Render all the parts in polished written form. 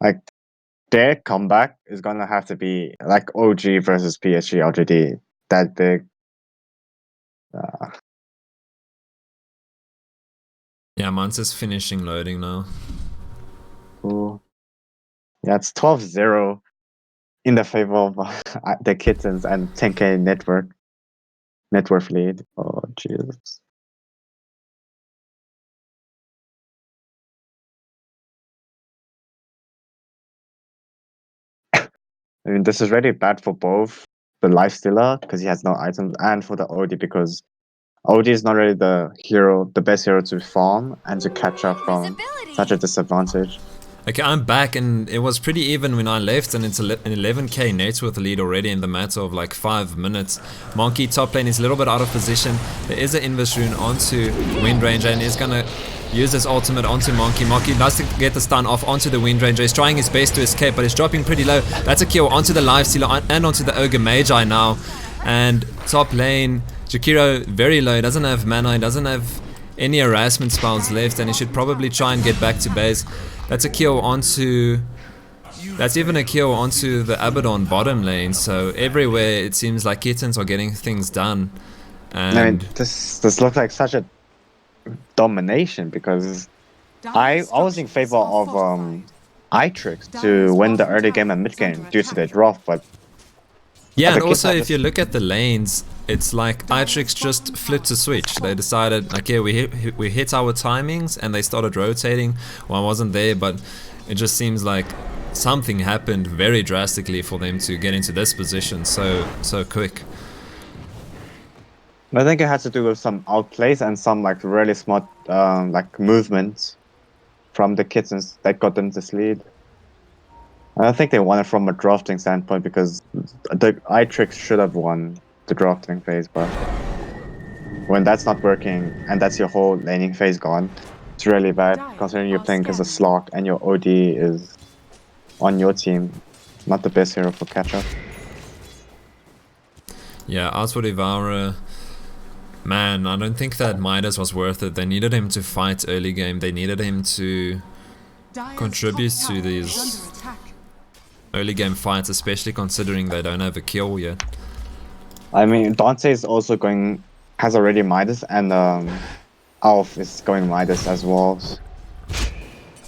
Like their comeback is gonna have to be like OG versus PSG LGD. That big. Uh, Yeah, mine's just finishing loading now. Ooh. Yeah, it's 12-0 in the favor of the Kittens and 10K net worth lead. Oh Jesus. I mean, this is really bad for both the lifestealer because he has no items, and for the OD because OD is not really the best hero to farm and to catch up from such a disadvantage. Okay, I'm back, and it was pretty even when I left, and it's an 11k net worth lead already in the matter of like 5 minutes. Monkey top lane is a little bit out of position. There is an Invis rune onto Wind Ranger, and is gonna use his ultimate onto Monkey. Monkey does to get the stun off onto the Wind Ranger. He's trying his best to escape, but he's dropping pretty low. That's a kill onto the Lifestealer and onto the Ogre Magi now. And top lane, Jakiro very low, doesn't have mana, he doesn't have any harassment spells left, and he should probably try and get back to base. That's a kill onto... That's even a kill onto the Abaddon bottom lane, so everywhere it seems like Kittens are getting things done. And I mean, this looks like such a domination because I was in favor of iTricks to win the early game and mid game due to their draft, but yeah, and also if you look at the lanes, it's like iTricks just flipped a switch. They decided, okay, we hit our timings, and they started rotating. Well, I wasn't there, but it just seems like something happened very drastically for them to get into this position so quick. I think it has to do with some outplays and some like really smart like movements from the Kittens that got them this lead. I don't think they won it from a drafting standpoint because the iTricks should have won the drafting phase, but when that's not working and that's your whole laning phase gone, it's really bad considering you're playing as a slot and your OD is on your team. Not the best hero for catch-up. Yeah, as for Devourer, man, I don't think that Midas was worth it. They needed him to fight early game. They needed him to contribute to these early game fights, especially considering they don't have a kill yet. I mean, Dante is also has already Midas, and Alf is going Midas as well,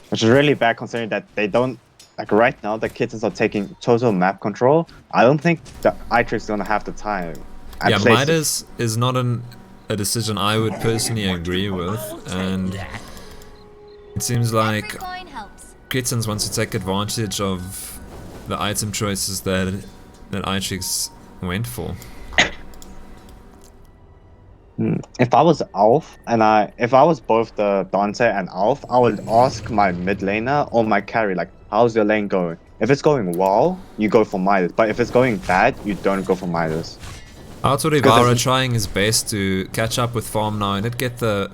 which is really bad considering that they don't, like right now the Kittens are taking total map control. I don't think the iTricks is gonna have the time. Yeah, Midas is not a decision I would personally agree with, and it seems like Kittens wants to take advantage of the item choices that iTricks went for. If I was Alf and if I was both the Dante and Alf, I would ask my mid laner or my carry, like, how's your lane going? If it's going well, you go for Midas, but if it's going bad, you don't go for Midas. Arthur Rivara trying his best to catch up with farm now. He did get the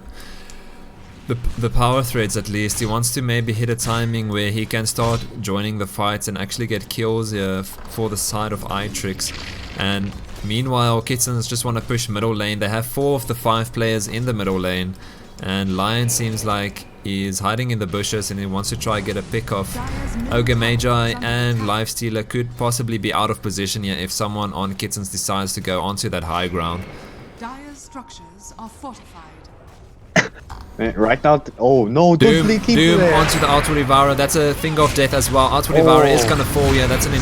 power threads at least. He wants to maybe hit a timing where he can start joining the fights and actually get kills here for the side of iTricks. And meanwhile, Kittens just want to push middle lane. They have 4 of the 5 players in the middle lane, and Lion seems like he's hiding in the bushes and he wants to try get a pick off Ogre Magi, and Lifestealer could possibly be out of position here if someone on Kittens decides to go onto that high ground. Dire's structures are fortified. Right now, oh no, Doom onto the Arthur Rivara. That's a thing of death as well. Arthur Rivara is gonna fall here. That's an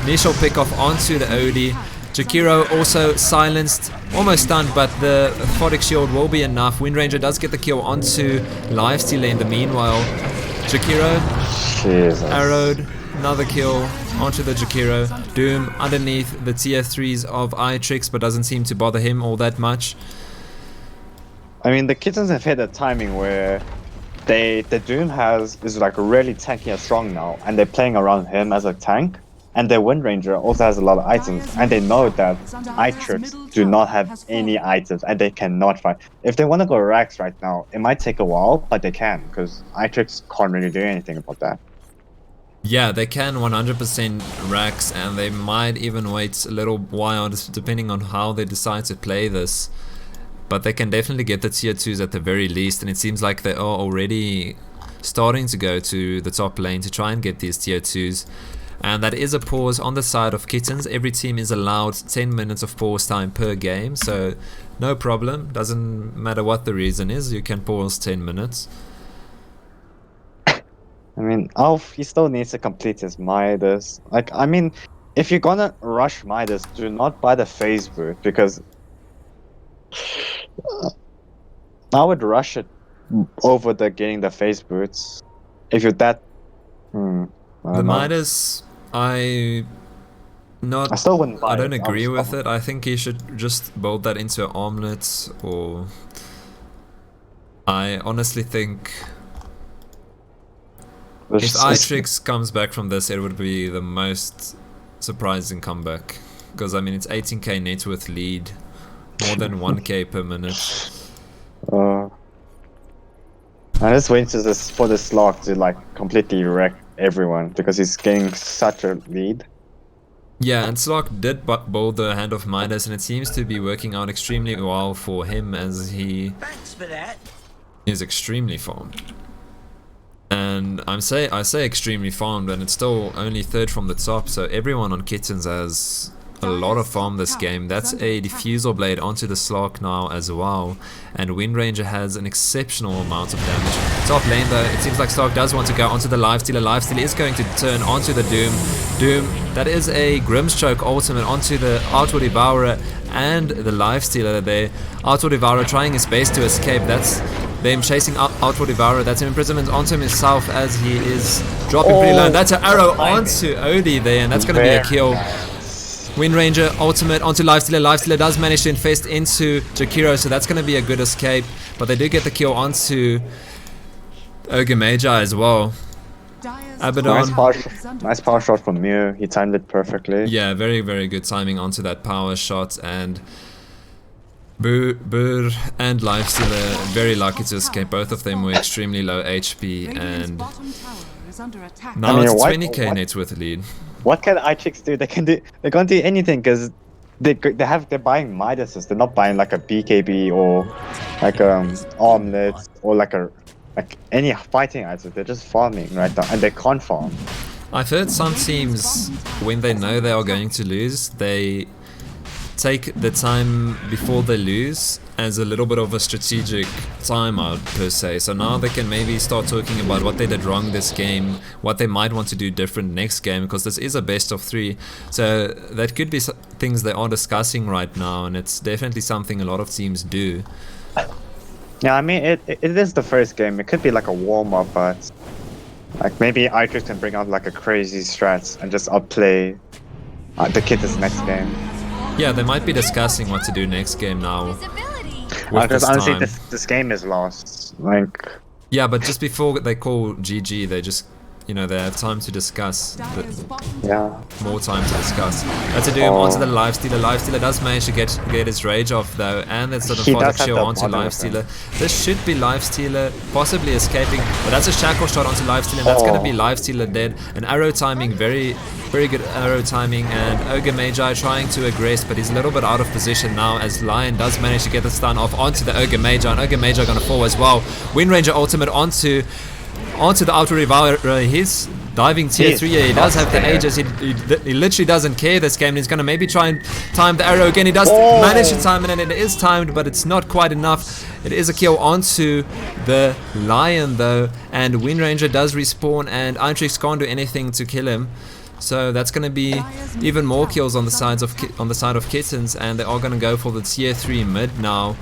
initial pick off onto the OD. Jakiro also silenced, almost stunned, but the Photic Shield will be enough. Wind Ranger does get the kill onto Lifestealer in the meanwhile. Jakiro, arrowed, another kill onto the Jakiro. Doom underneath the tier 3s of iTricks, but doesn't seem to bother him all that much. I mean, the Kittens have hit a timing where the Doom is like really tanky and strong now, and they're playing around him as a tank. And their Wind Ranger also has a lot of items, and they know that iTricks do not have any items, and they cannot fight. If they want to go Rax right now, it might take a while, but they can, because iTricks can't really do anything about that. Yeah, they can 100% Rax, and they might even wait a little while, depending on how they decide to play this. But they can definitely get the tier 2s at the very least, and it seems like they are already starting to go to the top lane to try and get these tier 2s. And that is a pause on the side of Kittens. Every team is allowed 10 minutes of pause time per game, so no problem. Doesn't matter what the reason is, you can pause 10 minutes. I mean, Alf, he still needs to complete his Midas. Like, I mean, if you're gonna rush Midas, do not buy the phase boot, because I would rush it over the getting the phase boots. If you're that... I The don't know. Midas, I still wouldn't buy I don't it. agree with I'll- it. I think he should just build that into an omelet, or... I honestly think if iTricks comes back from this, it would be the most surprising comeback. Because, I mean, it's 18k net worth lead, more than 1k per minute. I'm just waiting for the slog to like completely wreck everyone, because he's getting such a lead. Yeah, and Slock did bowl the hand of Midas, and it seems to be working out extremely well for him, as he is extremely farmed. And I say extremely farmed, and it's still only third from the top, so everyone on Kittens has a lot of farm this game. That's a diffusal blade onto the Slark now as well, and Wind Ranger has an exceptional amount of damage. Top lane though, it seems like Slark does want to go onto the Lifestealer. Lifestealer is going to turn onto the Doom, that is a Grimstroke ultimate onto the Outward Devourer and the Lifestealer there. Outward Devourer trying his best to escape. That's them chasing Outward Devourer. That's an imprisonment onto himself as he is dropping pretty low. And that's an arrow onto Odie there, and that's going to be a kill. Wind Ranger ultimate onto Lifestealer. Lifestealer does manage to infest into Jakiro, so that's going to be a good escape. But they do get the kill onto Ogre Magi as well. Abaddon. Nice power shot from Mew. He timed it perfectly. Yeah, very, very good timing onto that power shot. And Burr and Lifestealer very lucky to escape. Both of them were extremely low HP. And now it's 20k net worth lead. What can iTricks do? They can't do anything, because they're buying Midases. They're not buying like a BKB or like omelets or like any fighting items. They're just farming right now, and they can't farm. I've heard some teams, when they know they are going to lose, they take the time before they lose as a little bit of a strategic timeout per se. So now they can maybe start talking about what they did wrong this game, what they might want to do different next game, because this is a best of 3. So that could be things they are discussing right now, and it's definitely something a lot of teams do. Yeah, I mean, it is the first game. It could be like a warm-up, but like maybe iTricks can bring out like a crazy strat and just outplay the Kittens next game. Yeah, they might be discussing what to do next game now. Because honestly, this game is lost. Like, yeah, but just before they call GG, they just, you know, they have time to discuss. yeah. More time to discuss. That's a Doom onto the Lifestealer. Lifestealer does manage to get his rage off though, and that's sort of Photic Shield onto Lifestealer. This should be Lifestealer possibly escaping, but that's a Shackle shot onto Lifestealer, and that's going to be Lifestealer dead. And arrow timing, very, very good arrow timing, and Ogre Magi trying to aggress, but he's a little bit out of position now as Lion does manage to get the stun off onto the Ogre Magi, and Ogre Magi going to fall as well. Wind Ranger ultimate onto the Outer Devourer. He's diving tier 3. He does have the Aegis. He literally doesn't care this game. He's going to maybe try and time the arrow again. He does manage to time it, and it is timed, but it's not quite enough. It is a kill onto the Lion though, and Wind Ranger does respawn, and iTricks can't do anything to kill him. So that's going to be even more kills on the side of Kittens, and they are going to go for the tier 3 mid now.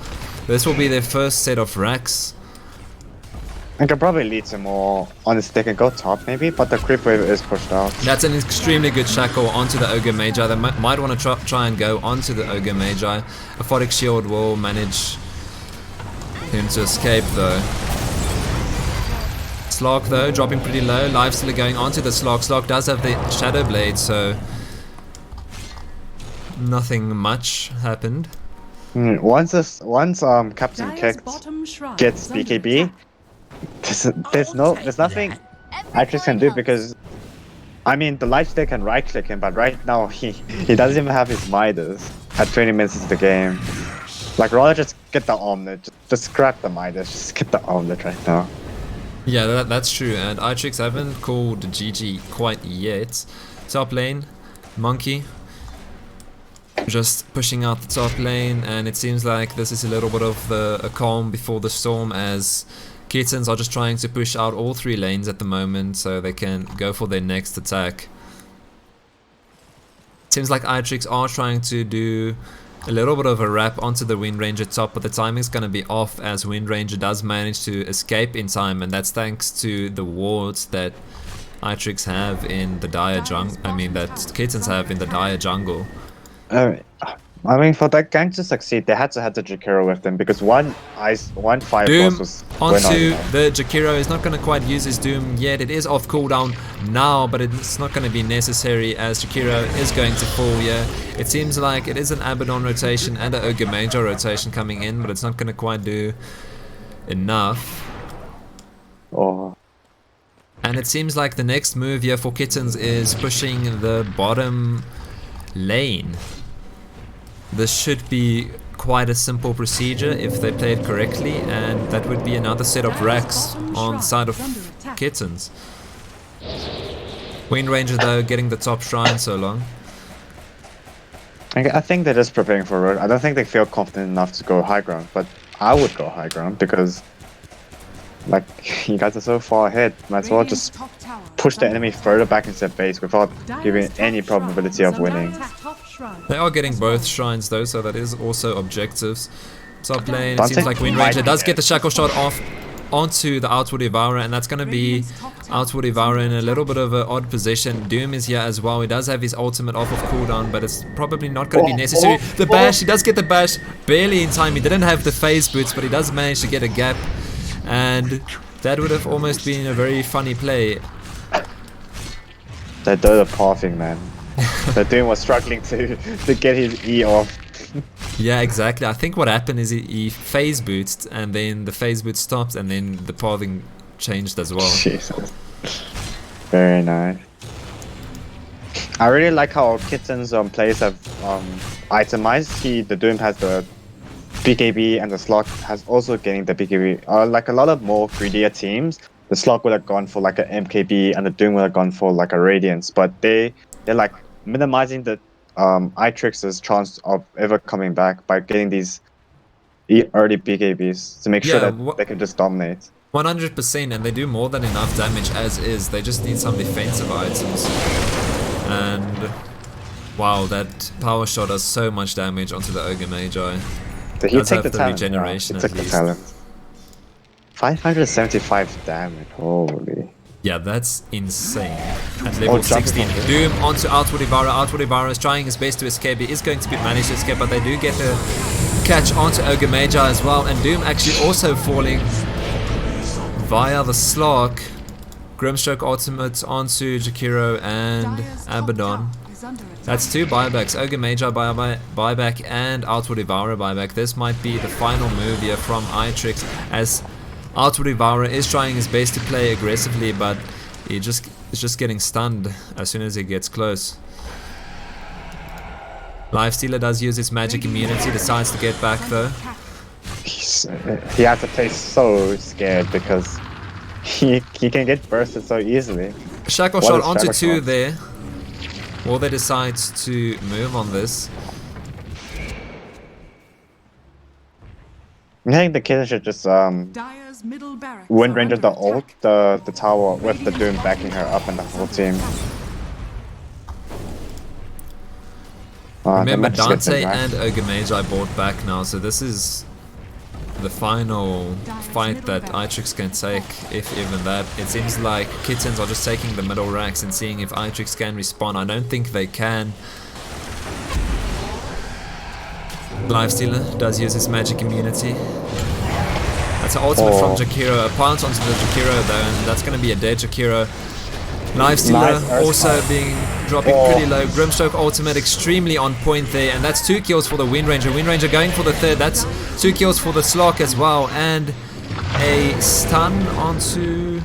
This will be their first set of racks. I can probably lead some more on the stick and go top maybe, but the creep wave is pushed out. That's an extremely good shackle onto the Ogre Magi. They might want to try and go onto the Ogre Magi. A Photic Shield will manage him to escape though. Slark though, dropping pretty low. Lifestealer going onto the Slark. Slark does have the Shadow Blade, so nothing much happened. Once Captain Kick gets BKB, there's nothing iTricks can do, because I mean the Lifestealer can right click him, but right now he doesn't even have his Midas at 20 minutes into the game. Like, rather just get the omelet, just scrap the Midas, just get the omelet right now. Yeah, that's true, and iTricks haven't called GG quite yet. Top lane, Monkey just pushing out the top lane, and it seems like this is a little bit of a calm before the storm, as Kittens are just trying to push out all 3 lanes at the moment so they can go for their next attack. Seems like iTricks are trying to do a little bit of a wrap onto the Wind Ranger top, but the timing's going to be off as Wind Ranger does manage to escape in time, and that's thanks to the wards that iTricks have in the Dire jungle. I mean, that Kittens have in the Dire jungle. I mean, for that gang to succeed, they had to have the Jakiro with them because one fire Doom force was onto the Jakiro is not going to quite use his Doom yet. It is off cooldown now, but it's not going to be necessary as Jakiro is going to fall here. It seems like it is an Abaddon rotation and an Ogre Major rotation coming in, but it's not going to quite do enough. Oh. And it seems like the next move here for Kittens is pushing the bottom lane. This should be quite a simple procedure if they play it correctly, and that would be another set of racks on the side of Kittens. Wind Ranger though getting the top shrine so long. I think they're just preparing for road. I don't think they feel confident enough to go high ground, but I would go high ground because, like, you guys are so far ahead. Might as well just push the enemy further back into their base without giving any probability of winning. They are getting both shrines though, so that is also objectives. Top lane, it Dante seems like Wind Ranger might does be get the shackle shot off onto the Outward Devourer, and that's going to be Outward Devourer in a little bit of an odd position. Doom is here as well. He does have his ultimate off of cooldown, but it's probably not going to be necessary. The bash, he does get the bash barely in time. He didn't have the phase boots, but he does manage to get a gap, and that would have almost been a very funny play. They're the pathing, man. The Doom was struggling to get his E off. Yeah, exactly. I think what happened is he phase booted, and then the phase boot stopped, and then the pathing changed as well. Jesus. Very nice. I really like how Kittens players have itemized. The Doom has the BKB, and the Slug has also getting the BKB. Like a lot of more greedier teams, the Slug would have gone for like a MKB, and the Doom would have gone for like a Radiance. But they're like minimizing the iTricks' chance of ever coming back by getting these early BKBs to make sure that they can just dominate. 100%, and they do more than enough damage as is. They just need some defensive items. And wow, that power shot does so much damage onto the Ogre Magi. Did he take the talent? Regeneration he took the talent. 575 damage, holy. Yeah, that's insane. At level 16. Doom onto Outward Devourer. Outward Devourer is trying his best to escape. He is going to manage to escape, but they do get a catch onto Ogre Magi as well. And Doom actually also falling via the Slug. Grimstroke ultimate onto Jakiro and Abaddon. That's 2 buybacks. Ogre Magi buyback and Outward Devourer buyback. This might be the final move here from iTricks, as Outward Devourer is trying his best to play aggressively, but he is just getting stunned as soon as he gets close. Lifestealer does use his magic immunity, decides to get back though. He has to play so scared because he can get bursted so easily. Shackle shot onto 2 there. Or they decide to move on this. I think the Kittens should just Wind Ranger the ult, the tower with the Doom backing her up and the whole team. Remember, Dante and Ogre Magi bought back now, so this is the final fight that iTricks can take, if even that. It seems like Kittens are just taking the middle racks and seeing if iTricks can respawn. I don't think they can. Lifestealer does use his magic immunity. That's an ultimate from Jakiro. A plant onto the Jakiro though, and that's going to be a dead Jakiro. Lifestealer also dropping pretty low. Grimstroke ultimate extremely on point there, and that's 2 kills for the Wind Ranger. Wind Ranger going for the 3rd. That's 2 kills for the Slok as well, and a stun onto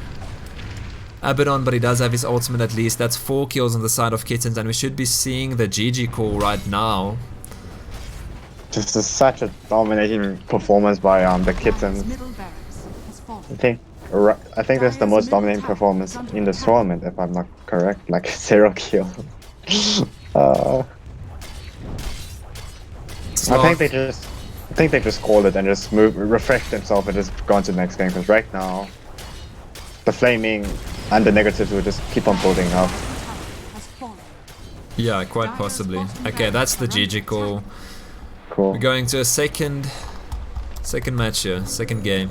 Abaddon, but he does have his ultimate at least. That's 4 kills on the side of Kittens, and we should be seeing the GG call right now. This is such a dominating performance by the Kittens. I I think that's the Dire's most middle dominant tower performance is under in the attack. tournament, if I'm not correct. Like 0 kill. uh, I think Slark. they just, I think they just called it and just refresh themselves and just go on to the next game. Because right now, the flaming and the negatives will just keep on Dire's building up. bottom tower has fallen. Yeah, quite Dire's possibly. bottom Okay, that's the barracks are under GG call. attack. We're Cool. going to a second match here, second game.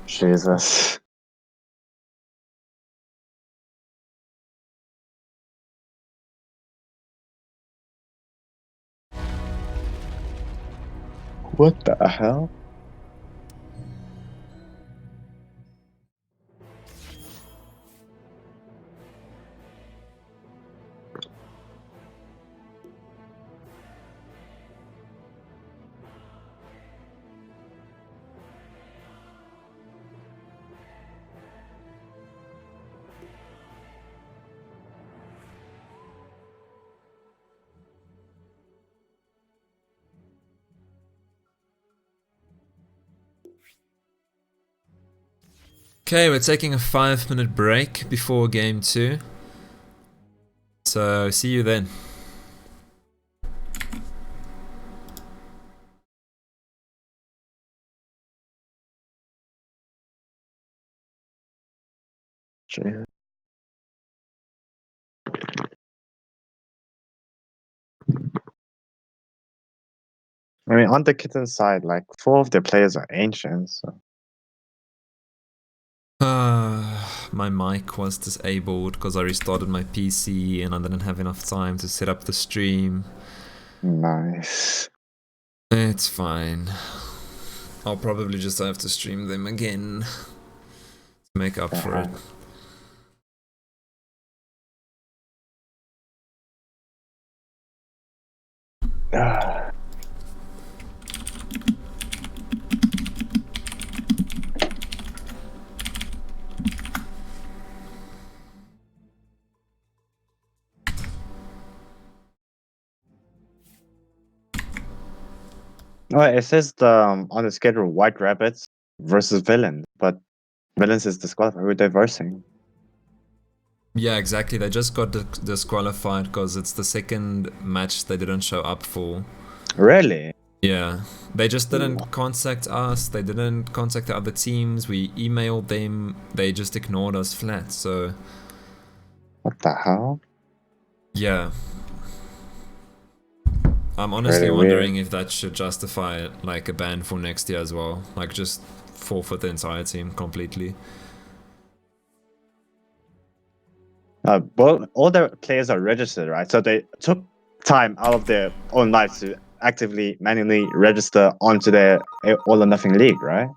Jesus. What the hell? Okay, we're taking a 5-minute break before game 2. So, see you then. Jesus. I mean, on the Kitten side, like 4 of their players are ancients. So. My mic was disabled because I restarted my PC and I didn't have enough time to set up the stream. Nice. It's fine. I'll probably just have to stream them again to make up for it. Oh, it says on the schedule White Rabbits versus Villain, but Villains is disqualified. We're diversing. Yeah, exactly. They just got disqualified because it's the second match they didn't show up for. Really? Yeah, they just didn't contact us. They didn't contact the other teams. We emailed them. They just ignored us flat. So What the hell? yeah, I'm honestly Really weird. wondering if that should justify like a ban for next year as well. Like just forfeit the entire team completely. Well, all their players are registered, right? So they took time out of their own lives to actively, manually register onto their All or Nothing League, right?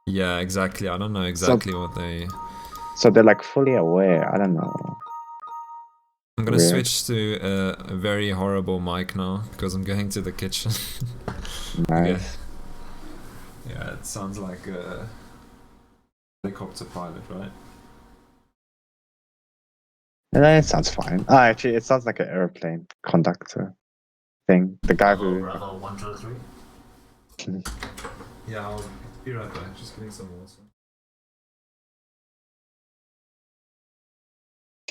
Yeah, exactly. I don't know So, exactly what they. so they're like fully aware. I don't know. I'm gonna Weird. switch to a very horrible mic now because I'm going to the kitchen. Okay. Nice. Yeah, it sounds like a helicopter pilot, right? It sounds fine. Actually, it sounds like an airplane conductor thing. The guy who. Bravo 123. Yeah, I'll be right back. Just getting some water.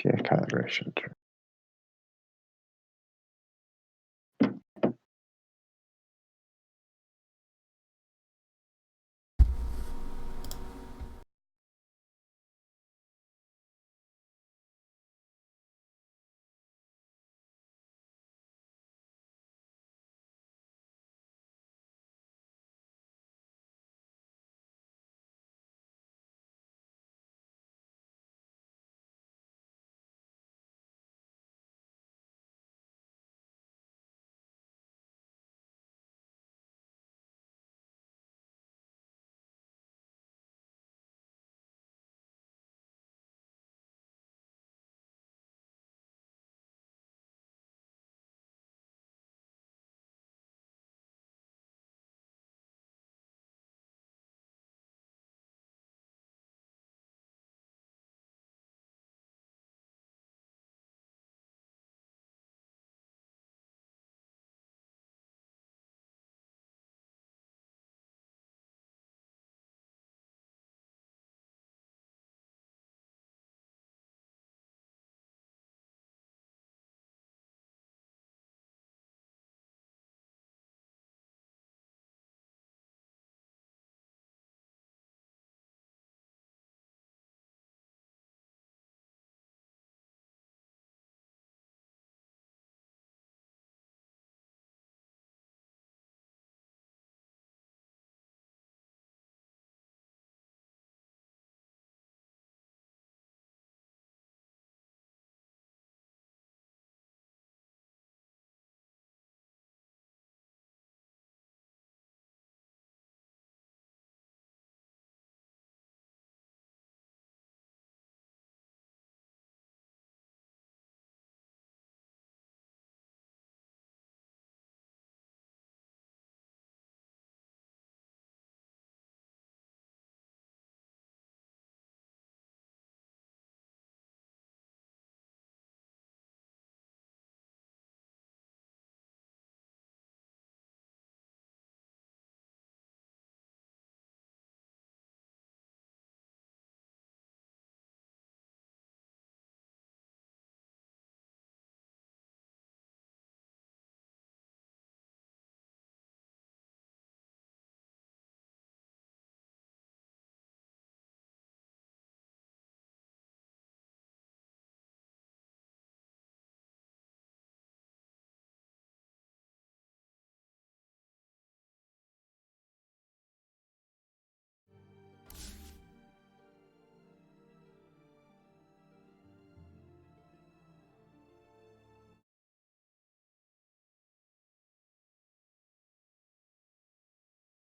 Yeah, calibration.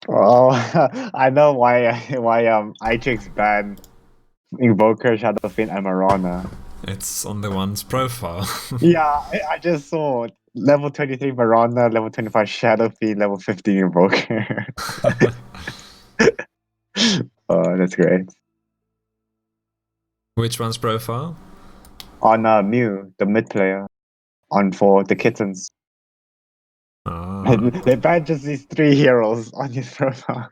Oh, I know why iTricks banned Invoker, Shadowfiend, and Marana. It's on the one's profile. Yeah, I just saw level 23 Marana, level 25 Shadowfiend, level 50 Invoker. Oh, that's great. Which one's profile? On Mew, the mid player, on for the Kittens. Ah. They banned just these 3 heroes on his profile.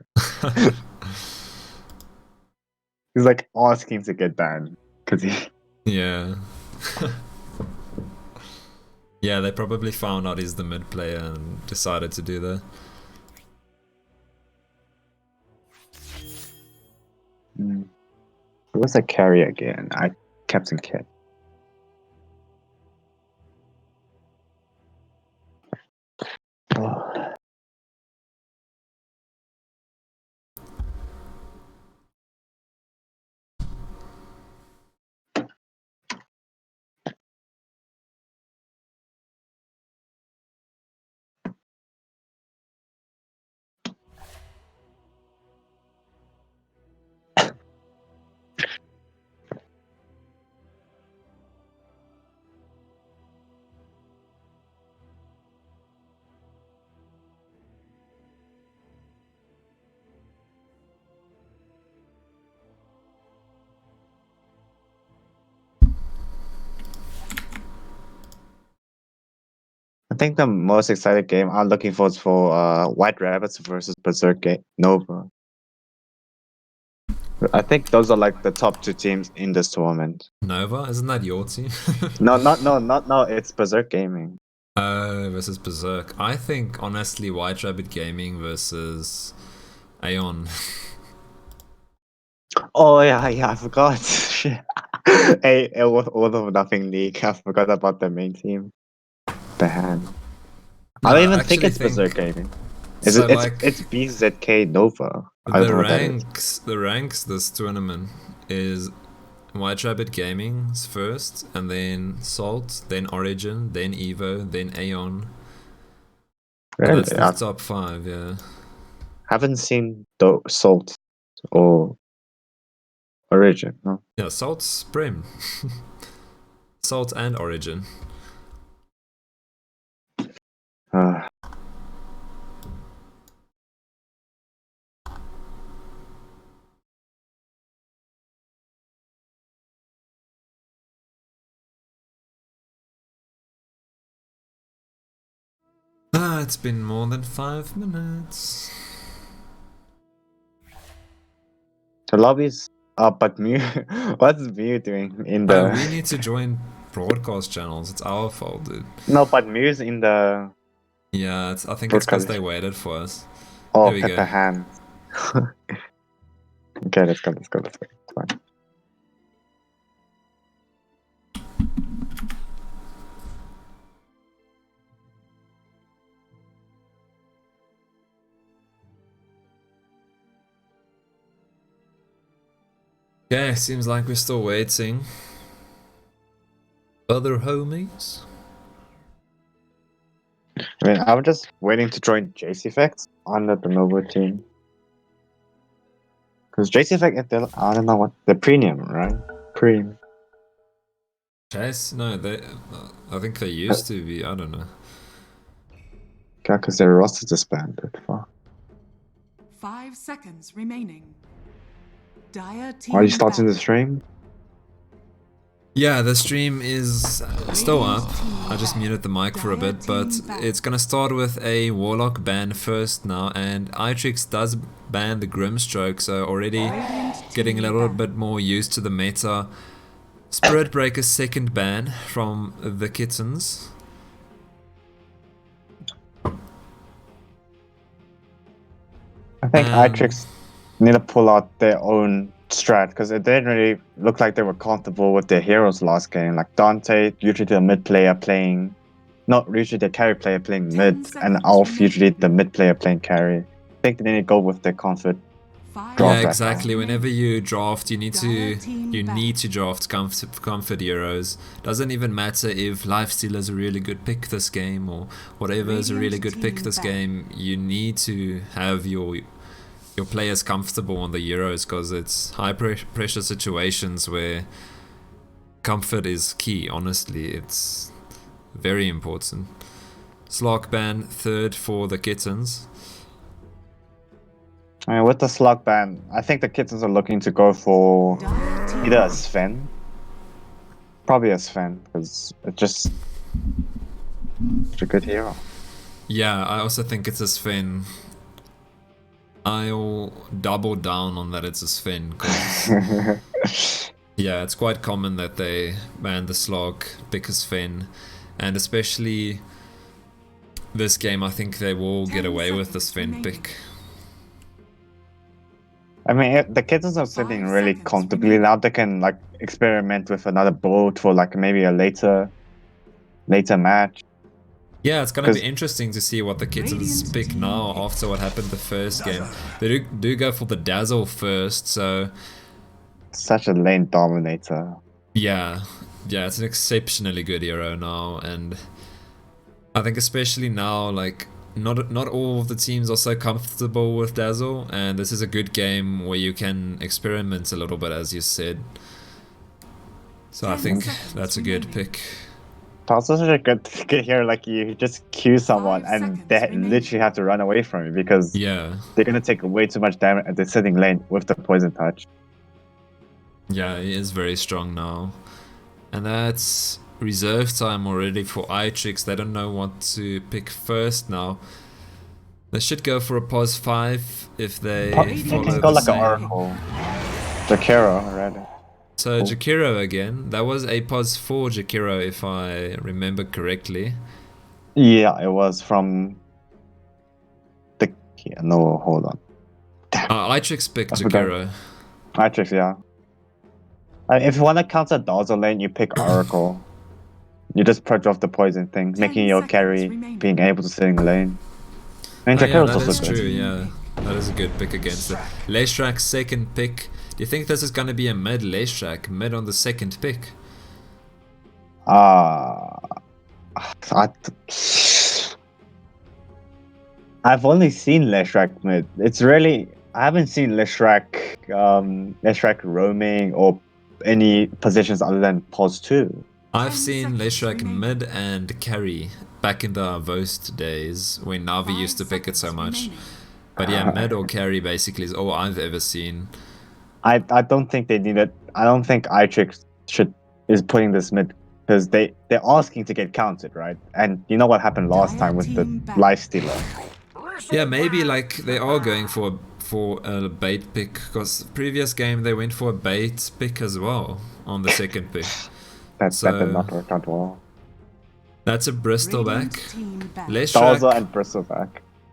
He's like asking to get banned because he. Yeah. Yeah, they probably found out he's the mid player and decided to do that. Who was the carry again? Captain Kit. Oh. I think the most exciting game I'm looking for is for White Rabbits versus Berserk Nova. I think those are like the top 2 teams in this tournament. Nova? Isn't that your team? No, it's Berserk Gaming. Versus Berserk. I think, honestly, White Rabbit Gaming versus AoN. Oh yeah, I forgot. Shit. Hey, it was all of nothing league. I forgot about the main team. The hand. I don't even think it's Berserk Gaming. Is So, it? like, It's BZK Nova. I don't know what that is. the ranks this tournament is White Rabbit Gaming's first, and then Salt, then Origin, then Evo, then AoN. Really? That's the top 5, yeah. Haven't seen the Salt or Origin. No. Yeah, Salt's Prem. Salt and Origin. Uh, It's been more than 5 minutes. the lobbies up, but Mew. What's Mew doing in the? We need to join broadcast channels. It's our fault, dude. No, but Mew's in the. Yeah, I think it's because broadcast. they waited for us. Oh, There we Pepper go. Hand. Okay, let's go. It's fine. Okay, seems like we're still waiting. Other homies? I mean, I'm just waiting to join JC Effect under the Nova team. Because JC Effect, I don't know what the premium, right? Premium. Chase? No, they. I think they used to be. I don't know. Yeah, because their roster disbanded. Fuck. 5 seconds remaining. Dire team Are you starting the battle. stream? Yeah, the stream is still up. I just muted the mic for a bit, but it's gonna start with a Warlock ban first now, and iTricks does ban the Grimstroke, so already getting a little bit more used to the meta. Spirit Breaker's second ban from the Kittens. I think iTricks need to pull out their own strat because it didn't really look like they were comfortable with their heroes last game. Like Dante, usually the mid player playing, not usually the carry player playing mid, and Alf, usually the mid player playing carry. I think they need to go with their comfort. Yeah, exactly. Whenever you draft, you need to draft comfort heroes. Doesn't even matter if Lifesteal is a really good pick this game or whatever is a really good pick this game. You need to have your your players comfortable on the Euros, because it's high pressure situations where comfort is key. Honestly, it's very important. Slog ban third for the Kittens. I mean, with the slug ban, I think the Kittens are looking to go for Dire team either a Sven. Probably a Sven, because it's just such a good hero. Yeah, I also think it's a Sven. I'll double down on that it's a Sven, because yeah, it's quite common that they ban the slog, pick a Sven, and especially this game, I think they will get 10 away with the seconds Sven remaining. pick. I mean, the Kittens are sitting 5 really seconds comfortably remaining. now. They can like experiment with another build for like maybe a later match. Yeah, it's gonna be 'Cause- interesting to see what the Kittens Radiant pick team now pick. after what happened the first game. They do go for the Dazzle first, so Such a lane dominator. yeah, it's an exceptionally good hero now, and I think especially now, like not all of the teams are so comfortable with Dazzle, and this is a good game where you can experiment a little bit, as you said. So I 10 think seconds that's a good remaining. pick. That's such a good hero. Like you just cue someone 5 and seconds they remaining. literally have to run away from you because Yeah, they're gonna take way too much damage at the sitting lane with the poison touch. yeah, he is very strong now. And that's reserve time already for iTricks. They don't know what to pick first now. They should go for a pos 5 if they They follow can the go like an same. oracle. Jakiro already. So Jakiro again. That was a pos 4 Jakiro if I remember correctly. Yeah, it was from the. Yeah, no, hold on. iTricks picked I forgot. Jakiro. iTricks, yeah. If you want to counter Dazzle lane, you pick Oracle. You just purge off the poison thing, 10 making your seconds carry remaining. being able to sit in the lane. And Oh yeah, Jakiro's that also is good. true, yeah. That is a good pick against it. Leshrak's second pick. Do you think this is going to be a mid Leshrak? Mid on the second pick? I, I've only seen Leshrak mid. It's really I haven't seen Leshrak roaming or any positions other than pos 2. I've 10 seen seconds Leshrak remaining. mid and carry back in the Vost days when Navi 5 used to pick it so seconds much. remaining. But yeah, mid or carry basically is all I've ever seen. I don't think they need it. I don't think iTricks is putting this mid because they're asking to get counted, right? And you know what happened last Dire time with the team back. lifestealer. Yeah, maybe like they are going for a bait pick, because previous game they went for a bait pick as well on the second pick. That So- did not work out well. That's a Bristol Radiant back. team back. Dazzle Leshrak, and Bristleback.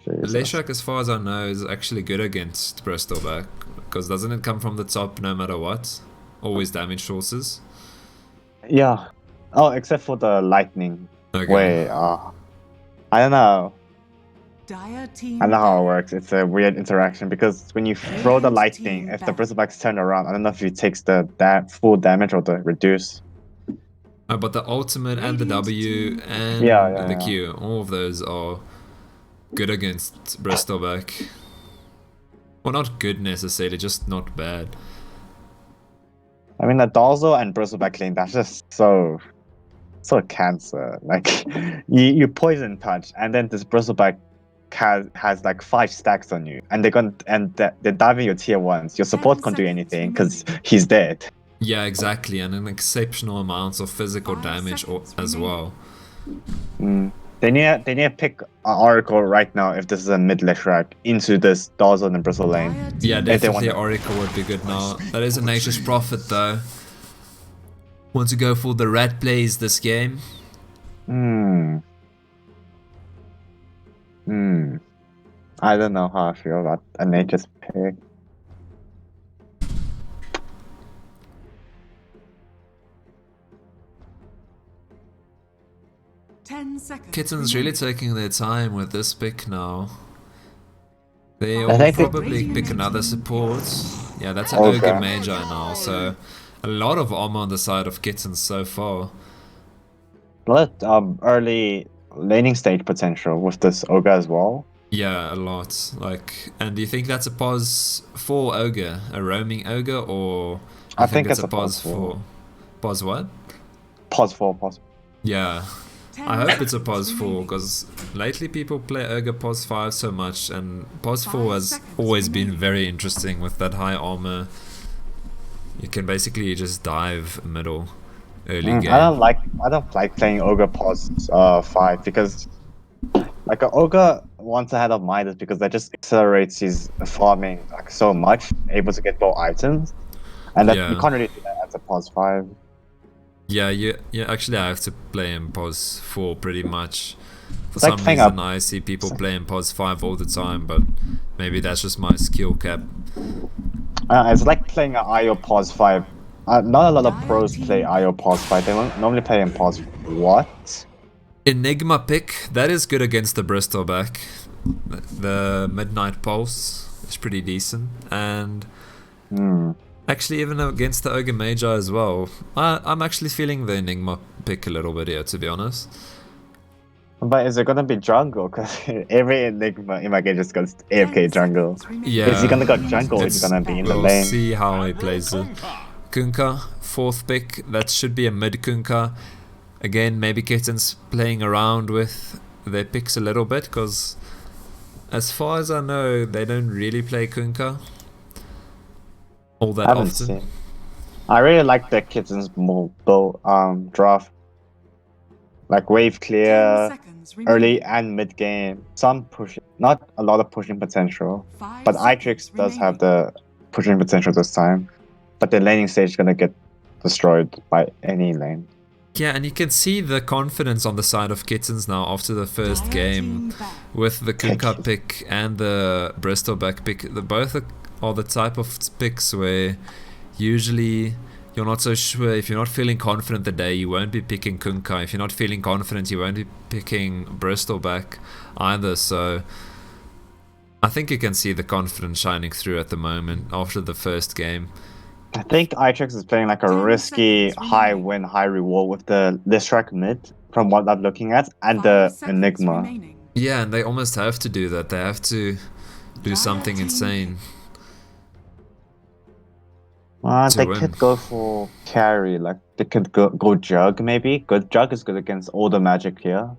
Jesus. Leshrak, as far as I know, is actually good against Bristol back, because doesn't it come from the top no matter what? Always damage sources. Yeah. Oh, except for the lightning. Okay. Wait, I don't know. Dire team I don't know how it back. works. It's a weird interaction because when you throw the Radiant lightning, team if the back. Bristleback's turned around, I don't know if it takes the full damage or the reduce. But the ultimate and the Radiant W team. and Yeah. the Q, all of those are good against Bristol back. Well, not good necessarily, just not bad. I mean, the Dazzle and Bristleback lane, that's just so cancer. Like, you poison touch, and then this Bristleback has like 5 stacks on you, and they're diving your tier 1s. Your support 10 can't do seconds anything because remaining. he's dead. Yeah, exactly, and an exceptional amounts of physical 5 damage seconds as remaining. well. They need to pick an Oracle right now if this is a mid Leshrak into this Dazzle and Bristle lane. Dire team Yeah, they definitely want- Oracle would be good now. That is a Nature's Prophet though. Want to go for the rat plays this game? I don't know how I feel about a Nature's pick. Ten seconds. Kittens really taking their time with this pick now. They'll I think they- probably pick another support. Yeah, that's an Okay. Ogre Magi now, so a lot of armor on the side of Kittens so far. Early laning stage potential with this Ogre as well. Yeah, a lot. Like, and do you think that's a pos for ogre, a roaming ogre, or do I you think think it's it's a a pos pause for for pos what? pause for pause. Yeah, I 10 hope it's a seconds pos 4 remaining. because lately people play ogre pos 5 so much, and pos 4 5 has seconds always been remaining. very interesting with that high armor. You can basically just dive middle early I game. don't like playing ogre pause 5 because like an ogre once ahead of mine is because that just accelerates his farming like so much, able to get more items, and that you Yeah. can't really do that as a pause 5. Yeah, you actually have to play in pos 4 pretty much. For It's like some playing a reason, I see people playing pos 5 all the time, but maybe that's just my skill cap. it's like playing an IO pause 5. Not a lot of Dire pros play team IO pick. pause 5. They normally play in pause. What? Enigma pick, that is good against the Bristol back. The Midnight Pulse is pretty decent. And Hmm. actually, even against the Ogre Magi as well. I'm actually feeling the Enigma pick a little bit here, to be honest. But is it gonna be jungle? Because every Enigma in my game just goes 10 AFK jungle. seconds remaining. Yeah. Is he gonna go jungle or is he It's, gonna be in the we'll lane? see how he plays it. Kunkka, fourth pick. That should be a mid Kunkka. Again, maybe Kittens playing around with their picks a little bit because, as far as I know, they don't really play Kunkka all I that haven't often. seen. I really like the Kittens bow draft. Like wave 10 clear, seconds early remaining. and mid game. Some pushing, not a lot of pushing potential. 5 But seconds iTricks does have remaining. the pushing potential this time. But the laning stage is gonna get destroyed by any lane. Yeah, and you can see the confidence on the side of Kittens now after the first Dire game team back. with the Kunkka pick and the Bristol back pick. The both are the type of picks where usually you're not so sure. If you're not feeling confident the day, you won't be picking Kunkka. If you're not feeling confident, you won't be picking Bristol back either. So I think you can see the confidence shining through at the moment after the first game. I think iTricks is playing like a 10 risky seconds high remaining. win, high reward with the Listrak mid from what I'm looking at and 5 the seconds Enigma. remaining. Yeah, and they almost have to do that. They have to do Dire something team insane to They win. could go for carry, like they could go Jug maybe. Good Jug is good against all the magic here.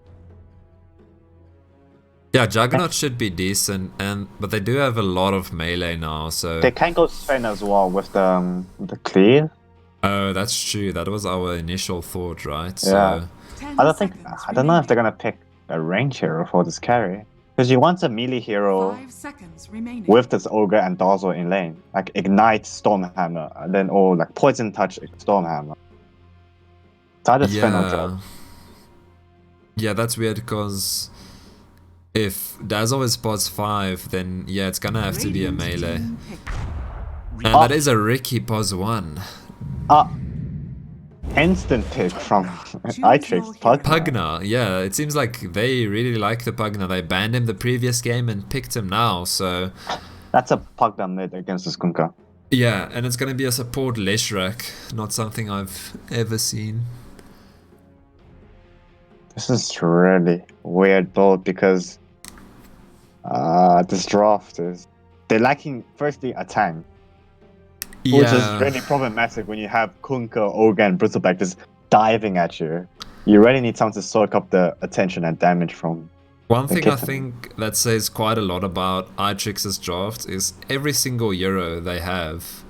Yeah, Juggernaut should be decent, but they do have a lot of melee now, so... They can go Sven as well with the clear. Oh, that's true. That was our initial thought, right? Yeah. So... 10 I seconds don't know if they're remaining. gonna pick a range hero for this carry. Because you want a melee hero 5 seconds remaining. with this Ogre and Dazzle in lane. Like Ignite Stormhammer, and then or like Poison Touch Stormhammer. It's either Sven or Jug. Yeah. Yeah, that's weird, because... if Dazzle is pos 5, then yeah, it's gonna have to be a Radiant melee. team pick. And that is a Ricky pos 1. Instant pick from Choose iTricks your Pugna. Pugna, yeah, it seems like they really like the Pugna. They banned him the previous game and picked him now, so... That's a Pugna mid against the Skunka. yeah, and it's gonna be a support Leshrac, not something I've ever seen. This is really weird build because this draft is they're lacking firstly a tank, which is really problematic when you have Kunka, Ogre, and Bristleback just diving at you. You really need someone to soak up the attention and damage from. One thing I Kitten. think that says quite a lot about iTricks' draft is every single Euro they have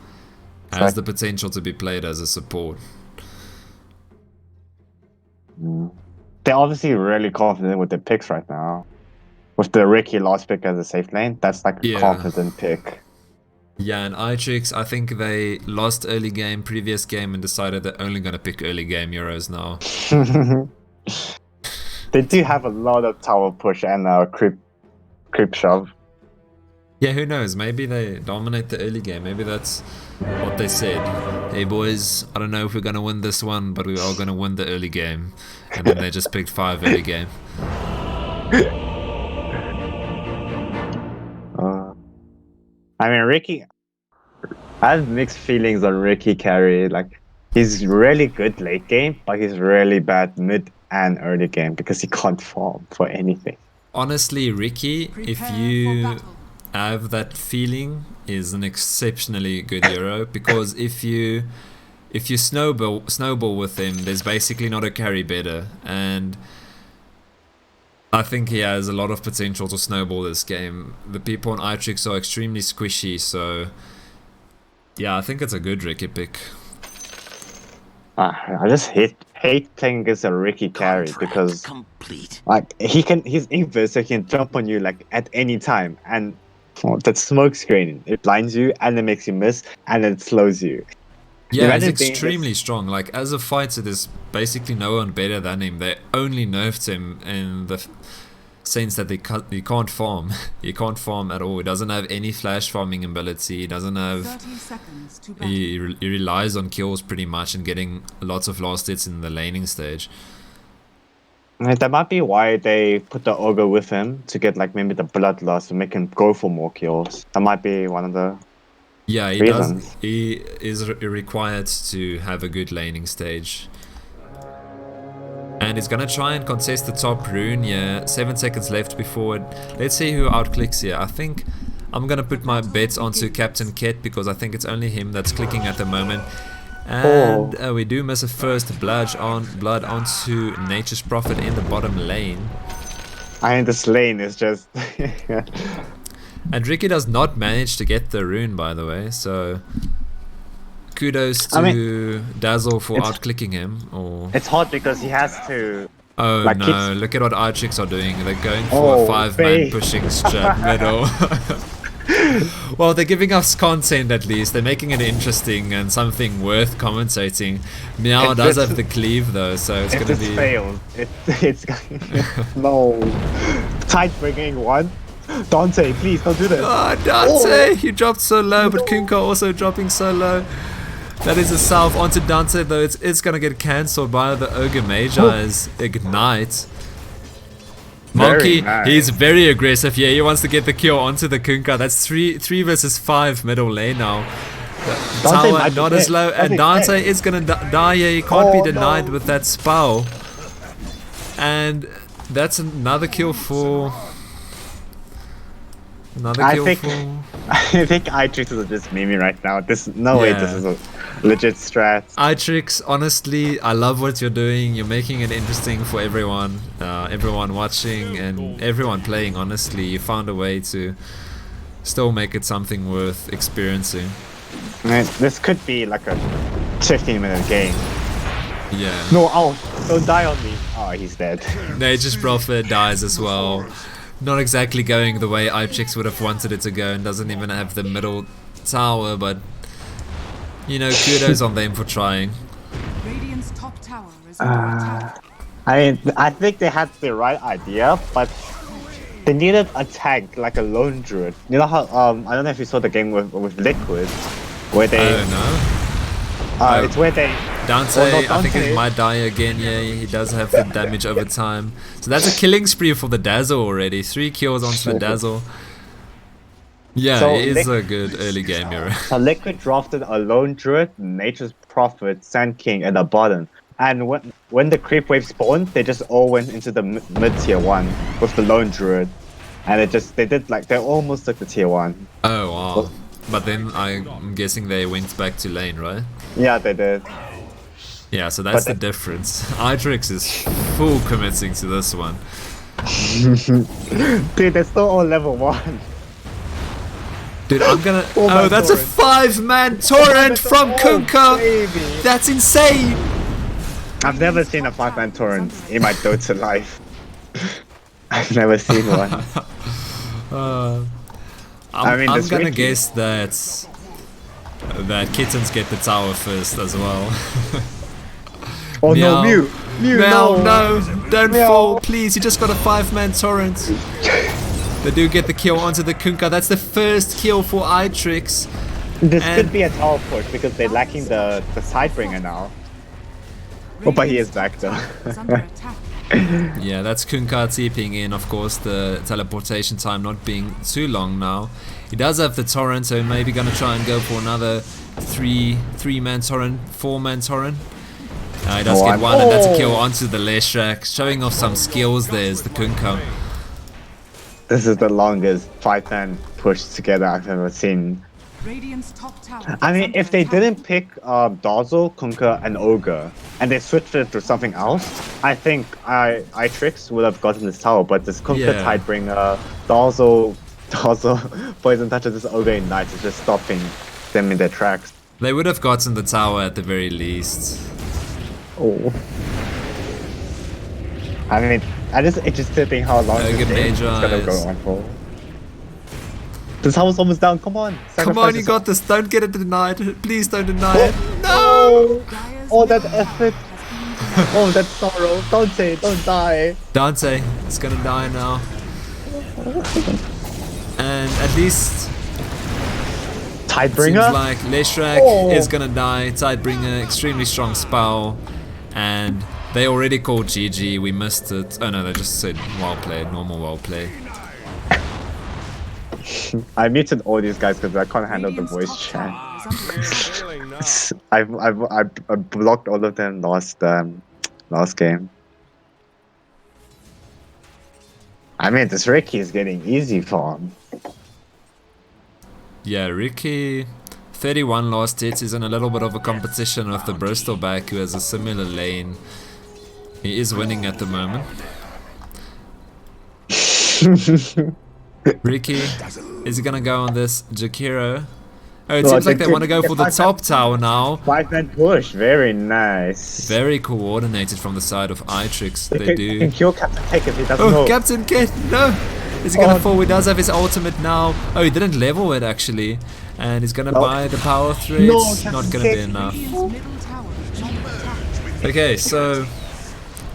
has like- the potential to be played as a support. They're obviously really confident with their picks right now. With the Ricky last pick as a safe lane, that's like a Yeah. confident pick. Yeah, and iTricks, I think they lost early game, previous game, and decided they're only going to pick early game Euros now. They do have a lot of tower push and creep shove. Yeah, who knows? Maybe they dominate the early game. Maybe that's what they said. Hey boys, I don't know if we're going to win this one, but we are going to win the early game. And then they just picked 5 early game. I mean, Ricky, I have mixed feelings on Ricky carry. Like, he's really good late game, but he's really bad mid and early game because he can't farm for anything. honestly, Ricky, if Prepare for you battle. have that feeling, is an exceptionally good hero, because if you snowball with him, there's basically not a carry better, and I think he has a lot of potential to snowball this game. The people on iTricks are extremely squishy, so yeah, I think it's a good Ricky pick. I just hate playing against a Ricky carry because Complete. like he's inverse, so he can jump on you like at any time, and that smoke screen, it blinds you and it makes you miss and it slows you. Yeah, he's Imagine being extremely this, strong. Like, as a fighter, there's basically no one better than him. They only nerfed him in the sense that he can't farm. He can't farm at all. He doesn't have any flash farming ability. He doesn't have... 30 seconds to battle. He relies on kills pretty much and getting lots of last hits in the laning stage. that might be why they put the ogre with him to get like maybe the bloodlust to make him go for more kills. That might be one of the Yeah, he reasons. does. He is required to have a good laning stage. And he's gonna try and contest the top rune. Yeah, 7 seconds left before it. Let's see who outclicks here. I think I'm gonna put my bets onto Captain Kett, because I think it's only him that's clicking at the moment. And we do miss a first blood onto Nature's Prophet in the bottom lane. I mean, this lane is just And Ricky does not manage to get the rune, by the way, so kudos to Dazzle for outclicking him. Or it's hard because he has to. oh like, no, look at what iTricks are doing. They're going for a 5-man pushing strat middle. Well, they're giving us content at least. They're making it interesting and something worth commentating. Meow If does this- have the cleave though, so it's If gonna this be... fails, it's no tight bringing one. Dante, please don't do this. Oh, Dante! You dropped so low, but Kunka also dropping so low. That is a salve onto Dante, though. It's gonna get cancelled by the Ogre Magi's Ignite. Monkey, nice. he's very aggressive. Yeah, he wants to get the kill onto the Kunka. That's 3 versus 5 middle lane now. Dante Tower might be not as dead. low, and Dante Dante is gonna die. Yeah, he can't be Oh, denied no. with that spell. And that's another kill for... Another I kill think- for... I think iTricks is just meme right now. No way, this Yeah. is a legit strat. iTricks, honestly, I love what you're doing. You're making it interesting for everyone, everyone watching and everyone playing. Honestly, you found a way to still make it something worth experiencing. Man, this could be like a 15-minute game. Yeah. No, don't die on me. Oh, he's dead. Nature's Prophet dies as well. Not exactly going the way iTricks would have wanted it to go, and doesn't even have the middle tower, but you know, kudos on them for trying. Radiant's top tower is under attack. I think they had the right idea, but they needed a tank like a lone druid. You know how I don't know if you saw the game with Liquid, where they Oh no. it's where they Dante, Oh, no, I think Dante. he might die again. Yeah, he does have the damage over time. So that's a killing spree for the Dazzle already. 3 kills onto the Dazzle. Yeah, So it is Liq- a good early game hero. So Liquid drafted a lone druid, Nature's Prophet, Sand King at the bottom. And when the creep wave spawned, they just all went into the mid tier 1 with the lone druid. And they almost took the tier 1. Oh wow. But then I'm guessing they went back to lane, right? Yeah, they did. Yeah, so that's But the difference. iTricks is full committing to this one. Dude, they're still all level 1. Dude, I'm gonna... Four-man Oh, that's a torrent. 5-man torrent from Oh, Kunka! baby. That's insane! I've never seen a 5-man torrent in my Dota life. I've never seen one. I mean, I'm this gonna Ricky- guess that Kittens get the tower first as well. Oh no, Meow. Mew! Mew, Meow, no! no, don't Meow. fall, please. You just got a 5-man torrent. They do get the kill onto the Kunka. That's the first kill for iTricks. This And- could be a tower push because they're lacking the sidebringer now. Oh, but he is back though. Is under attack. Yeah, that's Kunka TPing in, of course, the teleportation time not being too long now. He does have the torrent, so maybe gonna try and go for another 3-man torrent, 4-man torrent. He does Oh, get I'm- one, and that's a Oh. kill onto the Leshrac, showing off some skills there is the Kunka. This is the longest 5-man push together I've ever seen. Radiant's top tower. I is mean, under if they attack. didn't pick Dazzle, Kunkka, and Ogre, and they switched it to something else, I think iTricks would have gotten this tower, but this Kunkka, Yeah. Tidebringer, Dazzle, Poison Touch, and this Ogre Ignite is just stopping them in their tracks. They would have gotten the tower at the very least. Oh. I mean, I'm just interested to think how long Ogre this game is gonna Magi go is- on for. The tower's almost down, come on! Come on, you got this. Don't get it denied. Please don't deny it. No! Oh, Dire's oh, that middle effort! has been Oh, that sorrow! Dante, don't die! Dante is gonna die now. And at least Tidebringer? seems like Leshrak Oh. is gonna die. Tidebringer, extremely strong spell. And they already called GG. We missed it. Oh no, they just said well played, normal well play. I muted all these guys because I can't handle the Radiant's voice top chat. tower is under attack. I blocked all of them last game. I mean, this Ricky is getting easy for him. Yeah, Ricky, 31 last hits, is in a little bit of a competition with the Bristol back who has a similar lane. He is winning at the moment. Ricky, is he gonna go on this Jakiro? Oh, it Well, seems like they Jakiro- want to go for the top tower now. 5-man push, very nice. Very coordinated from the side of iTricks. They Can do. kill Captain Take if he doesn't Oh, know. Captain Kid, no! Is he gonna Oh. fall? He does have his ultimate now. Oh, he didn't level it actually. And he's gonna No. buy the power threads. No, Not Captain gonna be Kid. enough. Radiant's middle tower is under attack. Okay, so